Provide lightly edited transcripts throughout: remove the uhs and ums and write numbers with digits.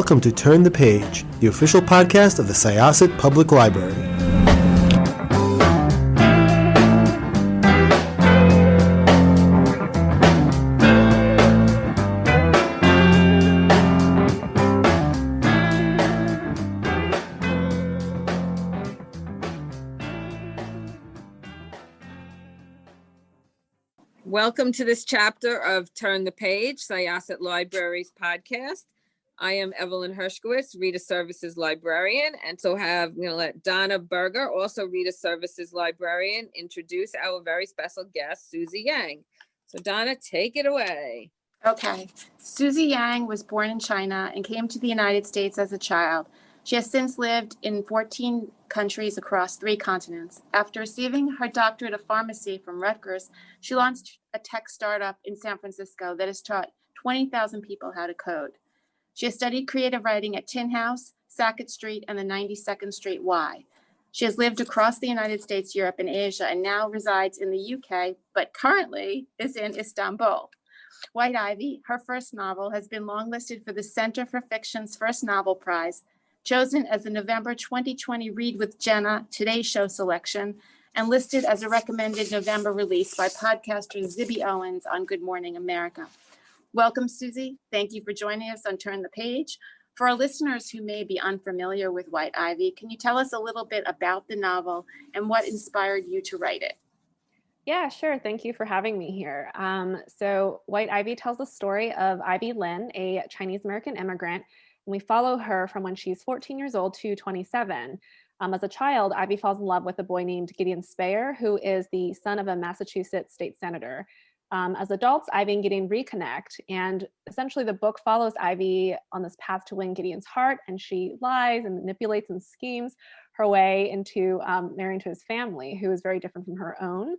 welcome to Turn the Page, the official podcast of the Syosset Public Library. Welcome to this chapter of Turn the Page, Syosset Library's podcast. I am Evelyn Hershkowitz, Reader Services Librarian, and so let Donna Berger, also Reader Services Librarian, introduce our very special guest, Susie Yang. So Donna, take it away. Okay. Susie Yang was born in China and came to the United States as a child. She has since lived in 14 countries across 3 continents. After receiving her doctorate of pharmacy from Rutgers, she launched a tech startup in San Francisco that has taught 20,000 people how to code. She has studied creative writing at Tin House, Sackett Street, and the 92nd Street Y. She has lived across the United States, Europe, and Asia, and now resides in the UK, but currently is in Istanbul. White Ivy, her first novel, has been longlisted for the Center for Fiction's First Novel Prize, chosen as the November 2020 Read with Jenna Today Show selection, and listed as a recommended November release by podcaster Zibby Owens on Good Morning America. Welcome, Susie. Thank you for joining us on Turn the Page. For our listeners who may be unfamiliar with White Ivy, can you tell us a little bit about the novel and what inspired you to write it? Yeah, sure. Thank you for having me here. So White Ivy tells the story of Ivy Lin, a Chinese-American immigrant. And we follow her from when she's 14 years old to 27. As a child, Ivy falls in love with a boy named Gideon Speyer, who is the son of a Massachusetts state senator. As adults, Ivy and Gideon reconnect, and essentially the book follows Ivy on this path to win Gideon's heart, and she lies and manipulates and schemes her way into marrying to his family, who is very different from her own.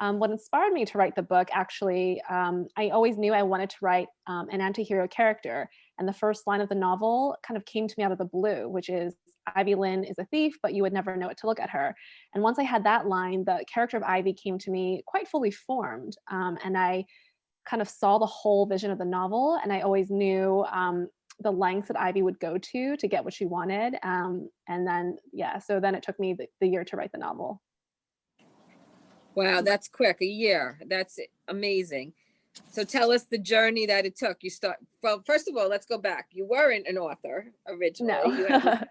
What inspired me to write the book, actually, I always knew I wanted to write an anti-hero character, and the first line of the novel kind of came to me out of the blue, which is, Ivy Lin is a thief, but you would never know it to look at her. And once I had that line, the character of Ivy came to me quite fully formed. And I kind of saw the whole vision of the novel. And I always knew the lengths that Ivy would go to get what she wanted. And then it took me the year to write the novel. Wow, that's quick, a year. That's amazing. So tell us the journey that it took. First of all, let's go back. You weren't an author originally. No. You had a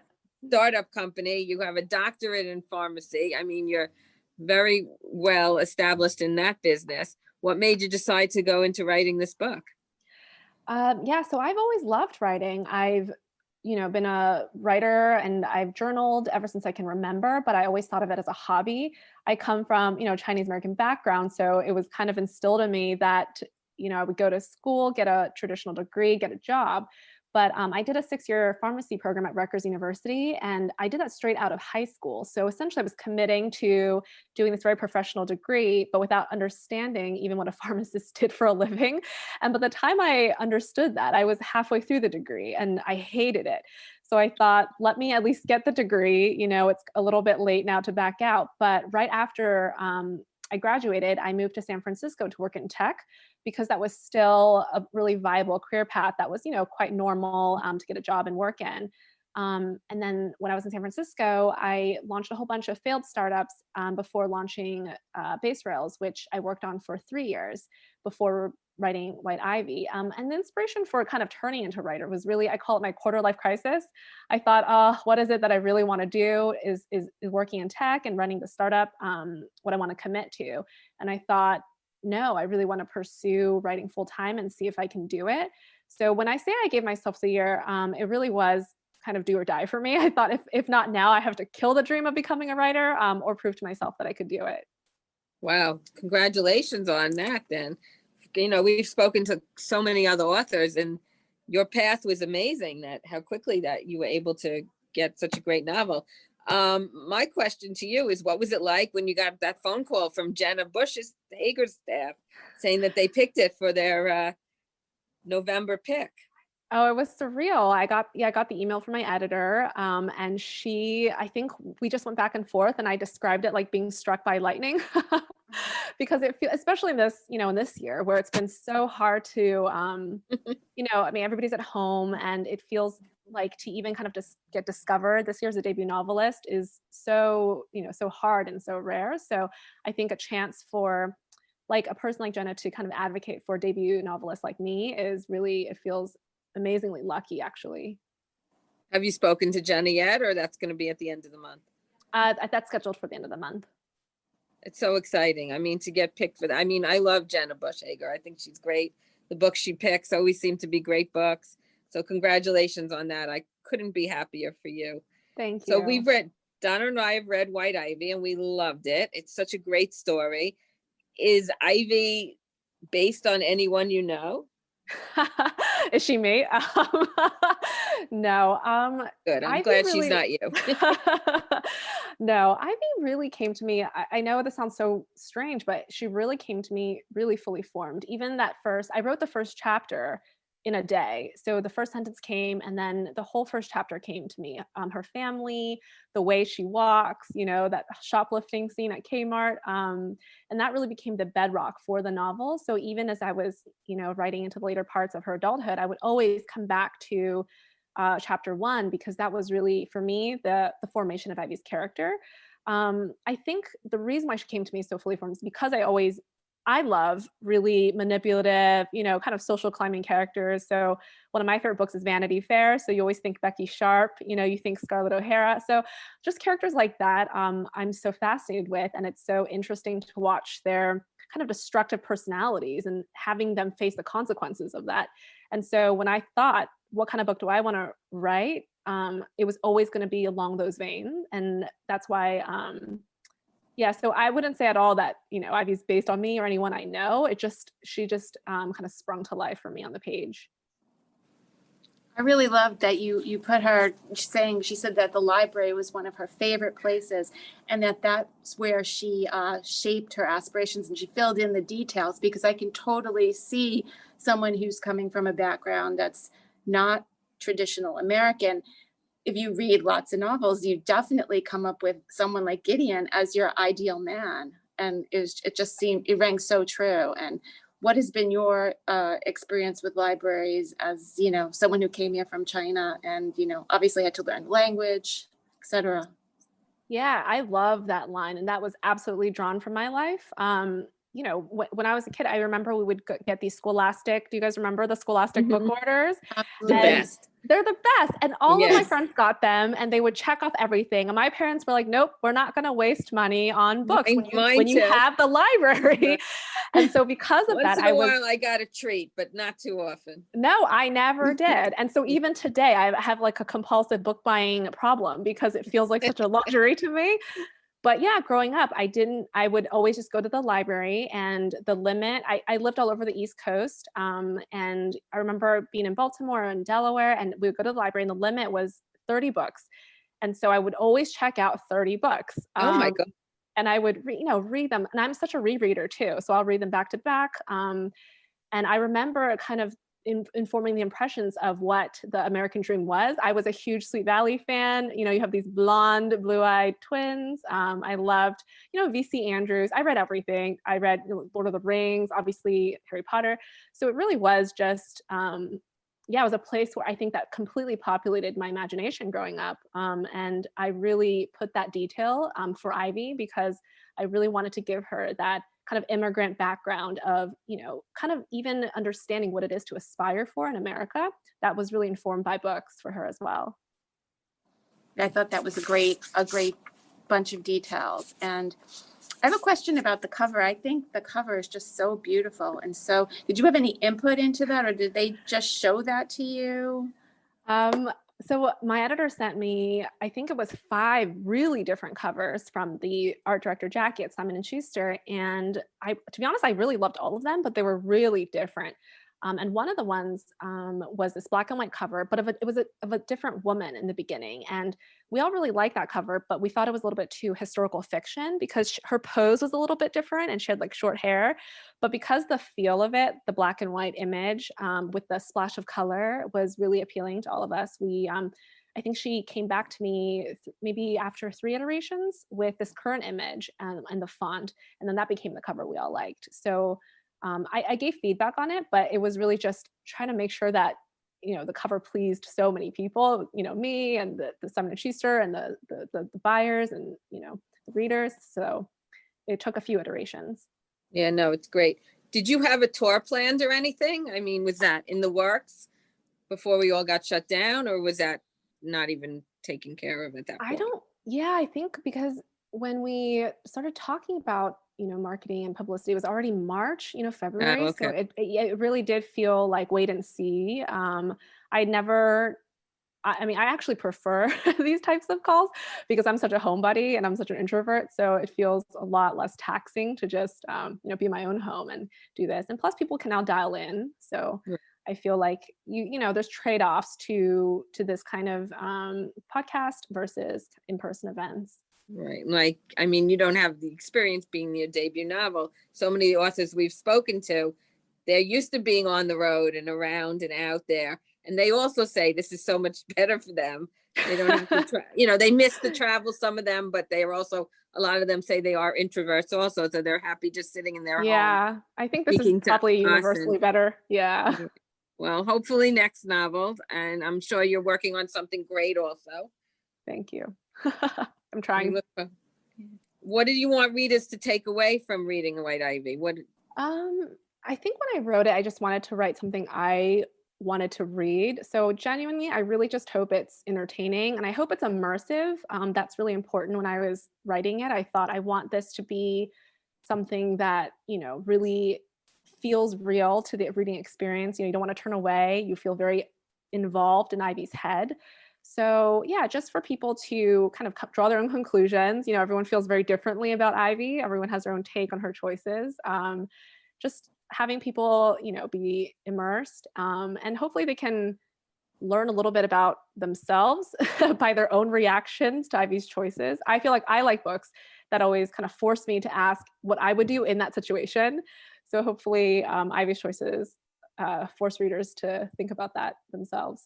startup company. You have a doctorate in pharmacy. I mean, you're very well established in that business. What made you decide to go into writing this book? So I've always loved writing. I've been a writer and I've journaled ever since I can remember, but I always thought of it as a hobby. I come from, Chinese American background. So it was kind of instilled in me that, I would go to school, get a traditional degree, get a job. But I did a 6-year pharmacy program at Rutgers University, and I did that straight out of high school. So essentially I was committing to doing this very professional degree, but without understanding even what a pharmacist did for a living. And by the time I understood that, I was halfway through the degree and I hated it. So I thought, let me at least get the degree. It's a little bit late now to back out. But right after I graduated, I moved to San Francisco to work in tech, because that was still a really viable career path that was, quite normal to get a job and work in. And then when I was in San Francisco, I launched a whole bunch of failed startups before launching Base Rails, which I worked on for 3 years before writing White Ivy. And the inspiration for kind of turning into a writer was really, I call it my quarter life crisis. I thought, what is it that I really want to do is working in tech and running the startup, what I want to commit to. And I thought, no, I really want to pursue writing full time and see if I can do it. So when I say I gave myself the year, it really was kind of do or die for me. I thought if not now, I have to kill the dream of becoming a writer or prove to myself that I could do it. Wow. Congratulations on that then. We've spoken to so many other authors and your path was amazing, that how quickly that you were able to get such a great novel. My question to you is, what was it like when you got that phone call from Jenna Bush's Hager's staff saying that they picked it for their November pick? Oh, it was surreal. I got the email from my editor, and I think we just went back and forth, and I described it like being struck by lightning, because it feels, especially in this, in this year where it's been so hard to, everybody's at home, and it feels like to even kind of just get discovered this year as a debut novelist is so, so hard and so rare. So I think a chance for like a person like Jenna to kind of advocate for debut novelists like me is really, it feels amazingly lucky, actually. Have you spoken to Jenna yet, or that's going to be at the end of the month? That's scheduled for the end of the month. It's so exciting. I mean, to get picked for that. I mean, I love Jenna Bushhager. I think she's great. The books she picks always seem to be great books. So congratulations on that. I couldn't be happier for you. Thank you. So Donna and I have read White Ivy and we loved it. It's such a great story. Is Ivy based on anyone you know? Is she me? No. Good. I'm Ivy glad really... she's not you. No, Ivy really came to me. I know this sounds so strange, but she really came to me really fully formed. Even I wrote the first chapter in a day. So the first sentence came, and then the whole first chapter came to me. Her family, the way she walks, that shoplifting scene at Kmart. And that really became the bedrock for the novel. So even as I was, writing into the later parts of her adulthood, I would always come back to chapter 1, because that was really, for me, the formation of Ivy's character. I think the reason why she came to me so fully formed is because I love really manipulative, kind of social climbing characters. So one of my favorite books is Vanity Fair. So you always think Becky Sharp, you think Scarlett O'Hara. So just characters like that, I'm so fascinated with. And it's so interesting to watch their kind of destructive personalities and having them face the consequences of that. And so when I thought, what kind of book do I want to write? It was always going to be along those veins. And that's why, so I wouldn't say at all that, Ivy's based on me or anyone I know. She just kind of sprung to life for me on the page. I really loved that you put her she said that the library was one of her favorite places, and that's where she shaped her aspirations, and she filled in the details, because I can totally see someone who's coming from a background that's not traditional American. If you read lots of novels, you definitely come up with someone like Gideon as your ideal man. And it rang so true. And what has been your experience with libraries as, someone who came here from China and, obviously had to learn language, etc.? Yeah, I love that line. And that was absolutely drawn from my life. When I was a kid, I remember we would get these Scholastic. Do you guys remember the Scholastic book orders? The best. They're the best. And all of my Yes. friends got them, and they would check off everything. And my parents were like, nope, we're not going to waste money on books when you have the library. And so because of that, Once in a while I got a treat, but not too often. No, I never did. And so even today, I have like a compulsive book buying problem because it feels like such a luxury to me. But yeah, growing up, I would always just go to the library, and the limit, I lived all over the East Coast. And I remember being in Baltimore and Delaware, and we would go to the library, and the limit was 30 books. And so I would always check out 30 books. Oh my God. And I would, read them. And I'm such a rereader too. So I'll read them back to back. And I remember kind of informing the impressions of what the American dream was. I was a huge Sweet Valley fan. You have these blonde, blue-eyed twins. I loved, V.C. Andrews. I read everything. I read Lord of the Rings, obviously Harry Potter. So it really was just, it was a place where I think that completely populated my imagination growing up. And I really put that detail for Ivy, because I really wanted to give her that kind of immigrant background of, kind of even understanding what it is to aspire for in America. That was really informed by books for her as well. I thought that was a great bunch of details. And I have a question about the cover. I think the cover is just so beautiful. And so did you have any input into that, or did they just show that to you? So my editor sent me, I think it was 5 really different covers from the art director Jackie at Simon & Schuster. And to be honest, I really loved all of them, but they were really different. And one of the ones was this black and white cover, but it was of a different woman in the beginning. And we all really liked that cover, but we thought it was a little bit too historical fiction because her pose was a little bit different and she had like short hair. But because the feel of it, the black and white image with the splash of color was really appealing to all of us, I think she came back to me maybe after 3 iterations with this current image and the font. And then that became the cover we all liked. So I gave feedback on it, but it was really just trying to make sure that, the cover pleased so many people, me and the Simon & Schuster and the buyers and, the readers. So it took a few iterations. Yeah, no, it's great. Did you have a tour planned or anything? I mean, was that in the works before we all got shut down, or was that not even taken care of at that point? I think because when we started talking about, marketing and publicity, it was already March, February. Oh, okay. So it really did feel like wait and see. I mean, I actually prefer these types of calls because I'm such a homebody and I'm such an introvert. So it feels a lot less taxing to just, be in my own home and do this. And plus people can now dial in. So Right. I feel like there's trade-offs to this kind of podcast versus in-person events. Right. Like, I mean, you don't have the experience being your debut novel. So many authors we've spoken to, they're used to being on the road and around and out there. And they also say this is so much better for them. They don't have to, they miss the travel, some of them, but they are also, a lot of them say they are introverts also. So they're happy just sitting in their home. Yeah, I think this is speaking to probably us universally better. Yeah. Well, hopefully next novel. And I'm sure you're working on something great also. Thank you. I'm trying. What do you want readers to take away from reading White Ivy? I think when I wrote it, I just wanted to write something I wanted to read. So genuinely, I really just hope it's entertaining and I hope it's immersive. That's really important. When I was writing it, I thought I want this to be something that, really feels real to the reading experience. You don't want to turn away. You feel very involved in Ivy's head. So yeah, just for people to kind of draw their own conclusions. Everyone feels very differently about Ivy. Everyone has their own take on her choices. Just having people, be immersed, and hopefully they can learn a little bit about themselves by their own reactions to Ivy's choices. I feel like I like books that always kind of force me to ask what I would do in that situation. So hopefully Ivy's choices force readers to think about that themselves.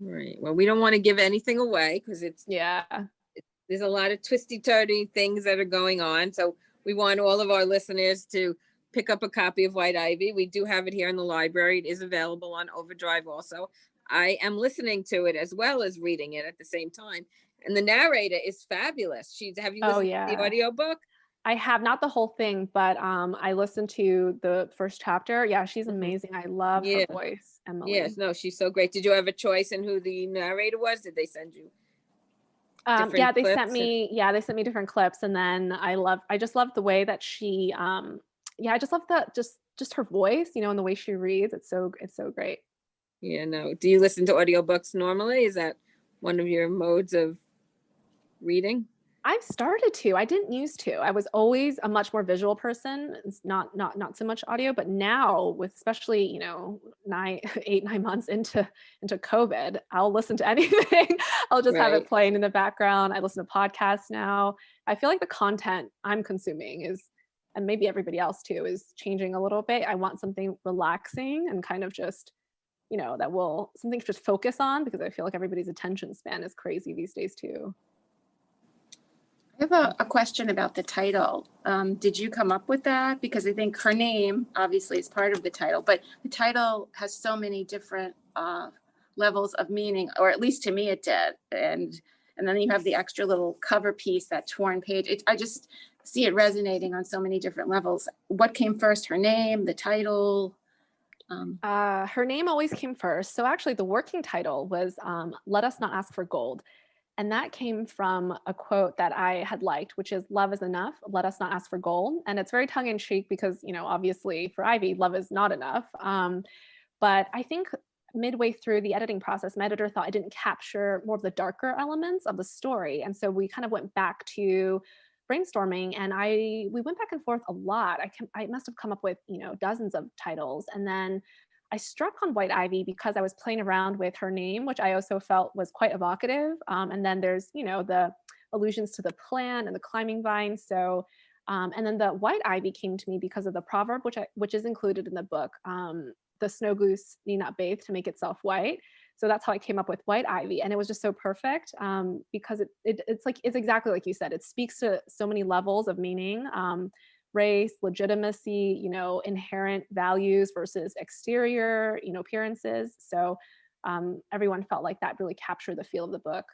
Right. Well, we don't want to give anything away because there's a lot of twisty-turny things that are going on. So we want all of our listeners to pick up a copy of White Ivy. We do have it here in the library. It is available on Overdrive also. I am listening to it as well as reading it at the same time. And the narrator is fabulous. Have you listened to the audiobook? I have, not the whole thing, but I listened to the first chapter. Yeah, she's amazing. I love her voice, Emily. Yes, no, she's so great. Did you have a choice in who the narrator was? Did they send you? They sent me different clips, and then I just love the way that she I just love that just her voice, and the way she reads. It's so great. Yeah, no. Do you listen to audiobooks normally? Is that one of your modes of reading? I've started to. I didn't used to. I was always a much more visual person. It's not so much audio, but now with especially, 8-9 months into COVID, I'll listen to anything. I'll just have it playing in the background. I listen to podcasts now. I feel like the content I'm consuming is, and maybe everybody else too, is changing a little bit. I want something relaxing and kind of just, something to just focus on, because I feel like everybody's attention span is crazy these days too. I have a question about the title. Did you come up with that? Because I think her name obviously is part of the title, but the title has so many different levels of meaning, or at least to me it did. And then you have the extra little cover piece, that torn page. I just see it resonating on so many different levels. What came first, her name, the title? Her name always came first. So actually the working title was Let Us Not Ask for Gold. And that came from a quote that I had liked, which is, love is enough, let us not ask for gold. And it's very tongue in cheek because, obviously for Ivy, love is not enough. But I think midway through the editing process, my editor thought I didn't capture more of the darker elements of the story. And so we kind of went back to brainstorming, and we went back and forth a lot. I must have come up with, dozens of titles. And then I struck on White Ivy because I was playing around with her name, which I also felt was quite evocative. And then there's, the allusions to the plant and the climbing vine. So, and then the White Ivy came to me because of the proverb, which is included in the book. The snow goose need not bathe to make itself white. So that's how I came up with White Ivy. And it was just so perfect because it's exactly like you said. It speaks to so many levels of meaning. Race, legitimacy, inherent values versus exterior, appearances. So everyone felt like that really captured the feel of the book.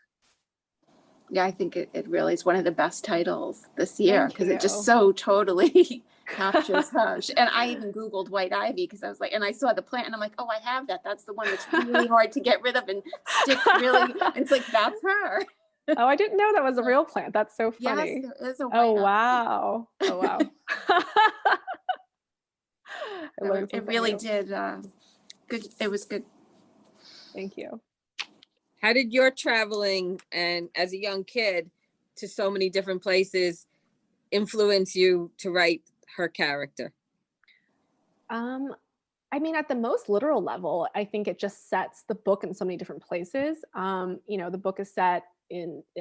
Yeah, I think it really is one of the best titles this year because it just you. so totally captures her. And I even Googled white ivy because I was like, and I saw the plant and I'm like, oh, I have that. That's the one that's really hard to get rid of and sticks really. And it's like, that's her. Oh, I didn't know that was a real plant. That's so Yes, funny. there is a white Oh, ivy. wow. Oh, wow. I learned It something really new. did. Good. It was good. Thank you. How did your traveling and as a young kid to so many different places influence you to write her character? I mean, at the most literal level, I think it just sets the book in so many different places. The book is set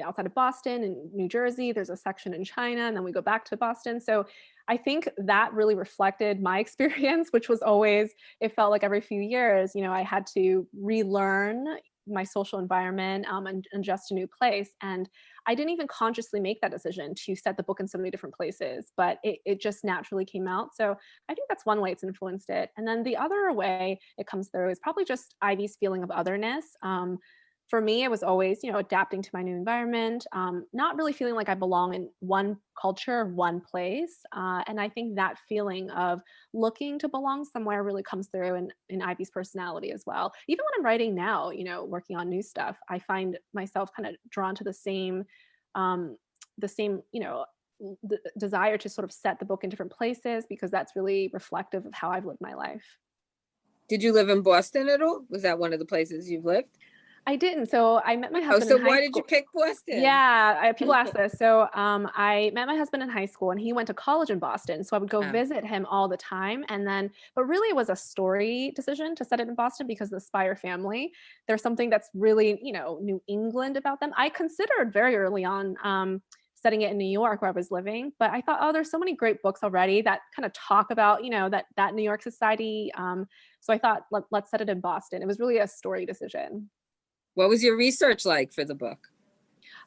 outside of Boston and New Jersey. There's a section in China, and then we go back to Boston. So I think that really reflected my experience, which was always, it felt like every few years, I had to relearn my social environment and adjust to a new place. And I didn't even consciously make that decision to set the book in so many different places, but it just naturally came out. So I think that's one way it's influenced it. And then the other way it comes through is probably just Ivy's feeling of otherness. For me, it was always, adapting to my new environment, not really feeling like I belong in one culture, one place. And I think that feeling of looking to belong somewhere really comes through in Ivy's personality as well. Even when I'm writing now, working on new stuff, I find myself kind of drawn to the same, the desire to sort of set the book in different places because that's really reflective of how I've lived my life. Did you live in Boston at all? Was that one of the places you've lived? I didn't. So I met my husband in high school. So why did you pick Boston? Yeah, people ask this. So I met my husband in high school and he went to college in Boston. So I would go visit him all the time. But really it was a story decision to set it in Boston because of the Spire family. There's something that's really, New England about them. I considered very early on setting it in New York where I was living, but I thought, there's so many great books already that kind of talk about, that New York society. So I thought, let's set it in Boston. It was really a story decision. What was your research like for the book?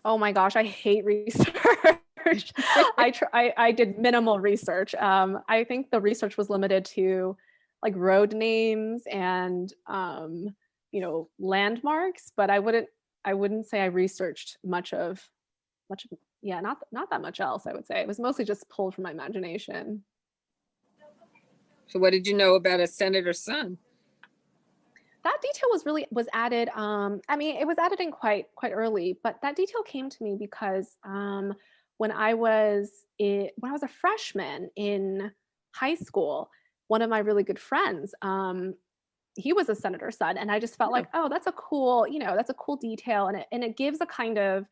Oh my gosh, I hate research. I did minimal research. I think the research was limited to like road names and landmarks, but I wouldn't say I researched much of not that much else, I would say. It was mostly just pulled from my imagination. So what did you know about a senator's son? That detail was added. It was added in quite early, but that detail came to me because when I was a freshman in high school, one of my really good friends, he was a senator's son, and I just felt like, that's a cool detail, and it gives a kind of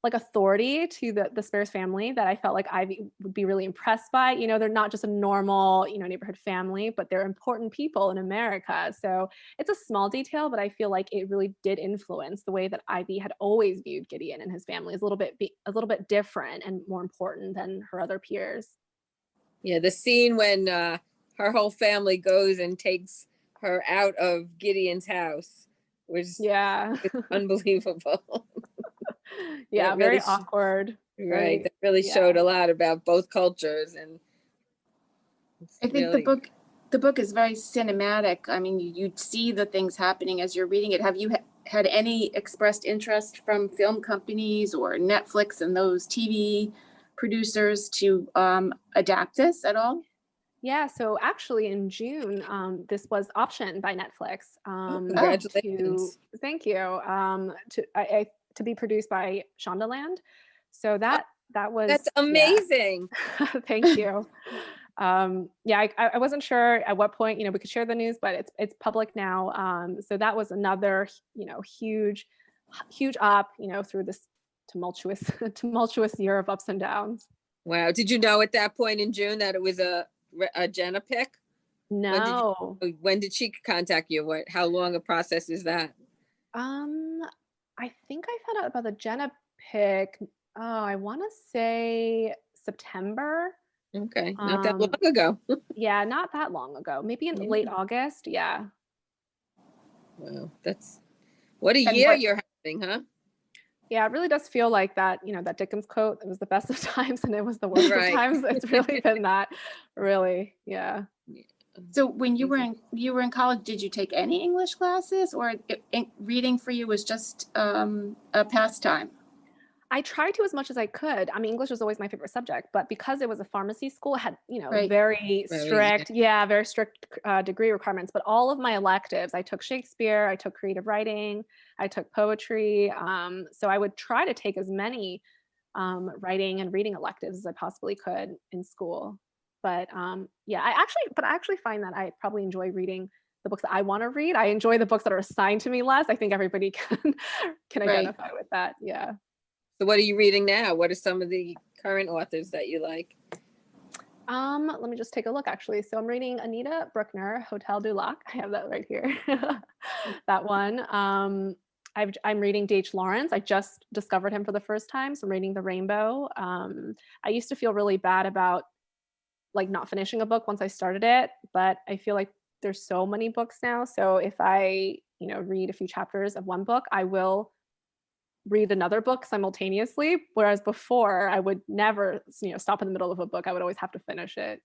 like authority to the Spears family that I felt like Ivy would be really impressed by. They're not just a normal, neighborhood family, but they're important people in America. So it's a small detail, but I feel like it really did influence the way that Ivy had always viewed Gideon and his family as a little bit different and more important than her other peers. Yeah, the scene when her whole family goes and takes her out of Gideon's house was unbelievable. Yeah, very awkward. Right. That really showed a lot about both cultures. And I think the book is very cinematic. I mean, you see the things happening as you're reading it. Have you had any expressed interest from film companies or Netflix and those TV producers to adapt this at all? Yeah, so actually in June, this was optioned by Netflix. Congratulations. Thank you. To be produced by Shondaland. So that's amazing. Yeah. Thank you. I wasn't sure at what point, we could share the news, but it's public now. So that was another, huge up, through this tumultuous year of ups and downs. Wow. Did you know at that point in June that it was a Jenna pick? No. When did she contact you? How long a process is that? I think I found out about the Jenna pick. I want to say September. Okay, not that long ago. Yeah, not that long ago. Maybe in late August. Yeah. Wow, what a year you're having, huh? Yeah, it really does feel like that. That Dickens quote. It was the best of times, and it was the worst of times. It's really been that. Really, yeah. So when you were in college, did you take any English classes, or reading for you was just a pastime? I tried to as much as I could. I mean, English was always my favorite subject, but because it was a pharmacy school, it had, Right. very strict, very strict degree requirements. But all of my electives, I took Shakespeare, I took creative writing, I took poetry. So I would try to take as many writing and reading electives as I possibly could in school. But yeah, I actually find that I probably enjoy reading the books that I want to read. I enjoy the books that are assigned to me less. I think everybody can identify with that. Yeah. So what are you reading now? What are some of the current authors that you like? Let me just take a look actually. So I'm reading Anita Bruckner, Hotel du Lac. I have that right here. That one. I'm reading D.H. Lawrence. I just discovered him for the first time. So I'm reading The Rainbow. I used to feel really bad about like not finishing a book once I started it, but I feel like there's so many books now. So if I, read a few chapters of one book, I will read another book simultaneously. Whereas before I would never, stop in the middle of a book. I would always have to finish it.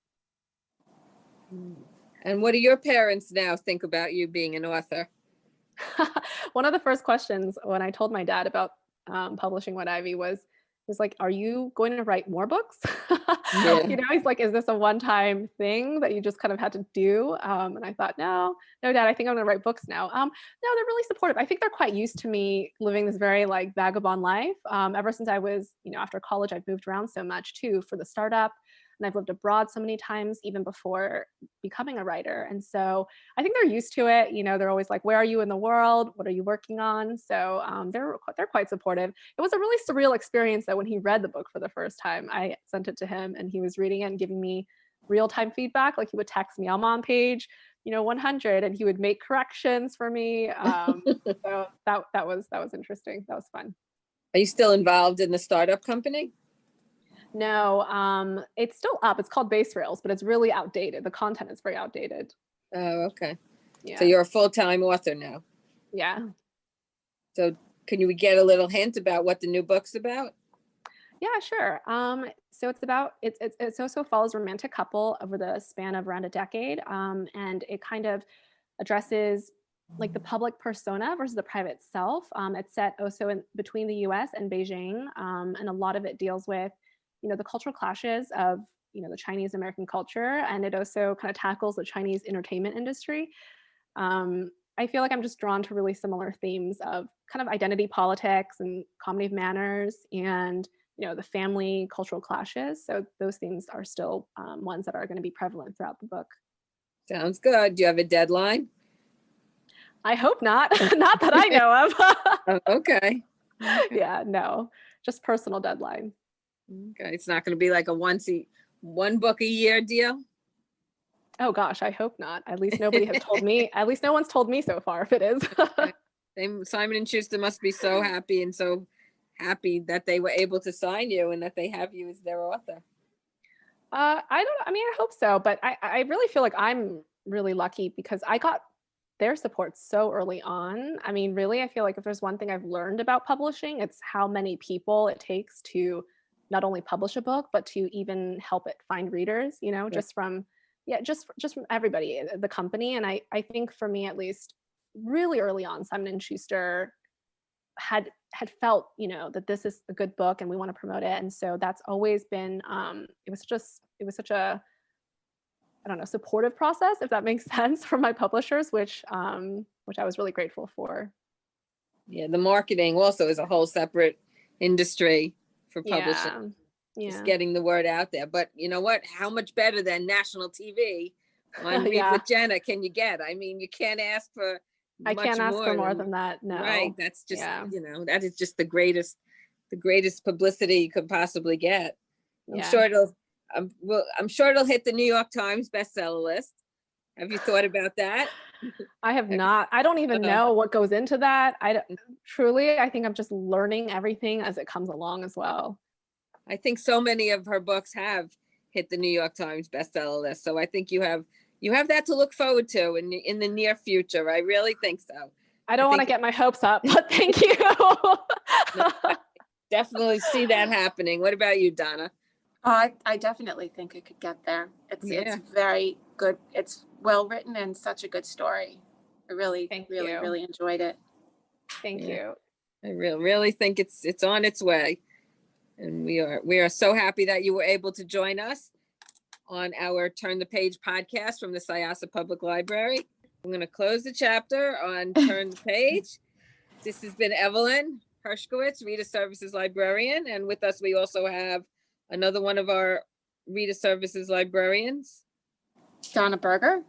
And what do your parents now think about you being an author? One of the first questions when I told my dad about publishing What Ivy was like, are you going to write more books? Yeah. He's like, is this a one-time thing that you just kind of had to do? And I thought, no, Dad, I think I'm going to write books now. No, they're really supportive. I think they're quite used to me living this very like vagabond life. Ever since I was, after college, I've moved around so much too for the startup. And I've lived abroad so many times, even before becoming a writer. And so I think they're used to it. They're always like, where are you in the world? What are you working on? So they're quite supportive. It was a really surreal experience though when he read the book for the first time. I sent it to him and he was reading it and giving me real-time feedback. Like he would text me, I'm on page 100, and he would make corrections for me. So that was interesting. That was fun. Are you still involved in the startup company? No, it's still up. It's called Base Rails, but it's really outdated. The content is very outdated. Oh, okay. Yeah. So you're a full-time author now. Yeah. So can you get a little hint about what the new book's about? Yeah, sure. So it's about it also follows a romantic couple over the span of around a decade, and it kind of addresses like the public persona versus the private self. It's set also in between the U.S. and Beijing, and a lot of it deals with the cultural clashes of the Chinese American culture, and it also kind of tackles the Chinese entertainment industry. I feel like I'm just drawn to really similar themes of kind of identity politics and comedy of manners and the family cultural clashes. So those themes are still ones that are going to be prevalent throughout the book. Sounds good. Do you have a deadline? I hope not. Not that I know of. Oh, okay. Yeah, no, just personal deadline. Okay, it's not going to be like one book a year deal? Oh gosh, I hope not. At least nobody has told me. At least no one's told me so far if it is. Simon & Schuster must be so happy that they were able to sign you and that they have you as their author. I hope so, but I really feel like I'm really lucky because I got their support so early on. I mean, really, I feel like if there's one thing I've learned about publishing, it's how many people it takes to not only publish a book, but to even help it find readers, just from everybody, the company. And I think for me, at least really early on, Simon & Schuster had felt, that this is a good book and we want to promote it. And so that's always been, it was such a, I don't know, supportive process, if that makes sense, from my publishers, which I was really grateful for. Yeah, the marketing also is a whole separate industry for publishing. Yeah. Just getting the word out there. But you know what? How much better than national TV on Read with Jenna can you get? I mean, you can't ask for I can't ask for more than that. No. Right. That's just, that is just the greatest publicity you could possibly get. I'm sure it'll hit the New York Times bestseller list. Have you thought about that? I have not. I don't even know what goes into that. I think I'm just learning everything as it comes along as well. I think so many of her books have hit the New York Times bestseller list. So I think you have that to look forward to in the near future. I really think so. I don't want to get my hopes up, but thank you. Definitely see that happening. What about you, Donna? I definitely think it could get there. It's Yeah. very good. It's well written and such a good story. I really, Thank really, you. really enjoyed it. Thank Yeah. you. I really think it's on its way. And we are so happy that you were able to join us on our Turn the Page podcast from the Syosset Public Library. I'm going to close the chapter on Turn the Page. This has been Evelyn Hershkowitz, Reader Services Librarian. And with us, we also have another one of our Reader Services librarians. Donna Berger.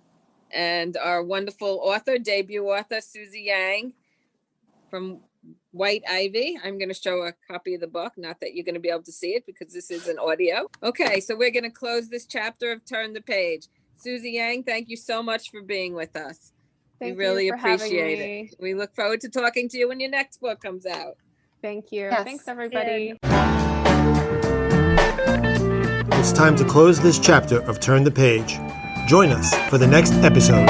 And our wonderful author, debut author, Susie Yang from White Ivy. I'm going to show a copy of the book, not that you're going to be able to see it because this is an audio. Okay, so we're going to close this chapter of Turn the Page. Susie Yang, thank you so much for being with us. Thank we really you for having appreciate me. it. We look forward to talking to you when your next book comes out. Thank you. Yes. Thanks, everybody. It's time to close this chapter of Turn the Page. Join us for the next episode.